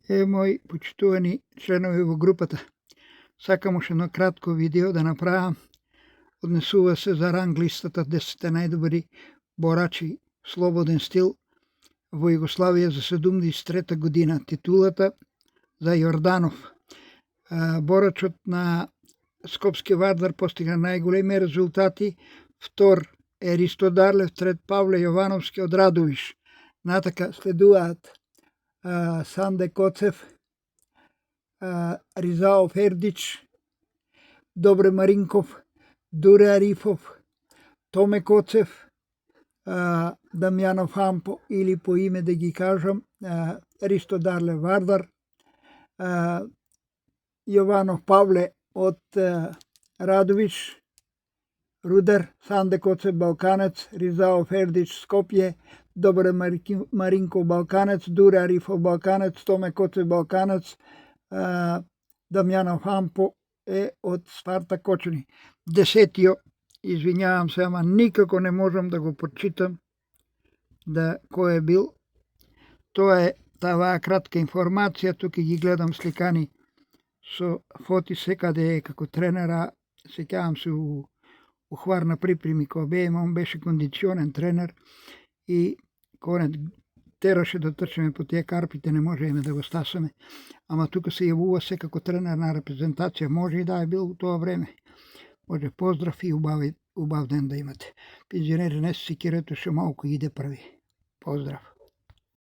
Мои почитувани членови во групата, сакам уште едно кратко видео да направам. Однесува се за ранг листата 10 најдобри борачи слободен стил во Југославија за 73 година. Титулата за Јорданов. Борачот на Скопски Вардар постигна најголеми резултати. Втор е Ристо Дарлев, трет Павле Јовановски од Радовиш. Натака следуваат Санде Коцев, Ризао Фердич, Добре Маринков, Дуре Арифов, Томе Коцев, Дамјанов Хампо или по име да ги кажам Ристо Дарлев Вардар, Јованов Павле од Радовиш, Рудер, Санде Коцев Балканец, Ризао Фердич Скопје, Добре Маринков Балканец, Дуре Арифов Балканец, Томе Коцев Балканец, Дамјанов Хампо е од Спарта Кочани. Десетиот, извинјавам се, ама никако не можам да го прочитам да кој е бил. Тоа е таа кратка информација, тука ги гледам сликани со фоти секаде како тренера. Сеќавам се у Хвар на припреми кога бееме, он беше кондиционен тренер и кога тераше да трчаме по тие карпите, не можеме да го стасаме. Ама тука се јавува секако тренер на репрезентација. Може и да е бил у тоа време. Може, поздрав и убав ден да имате. Пензионери, не се секирате, што малку иде први. Поздрав.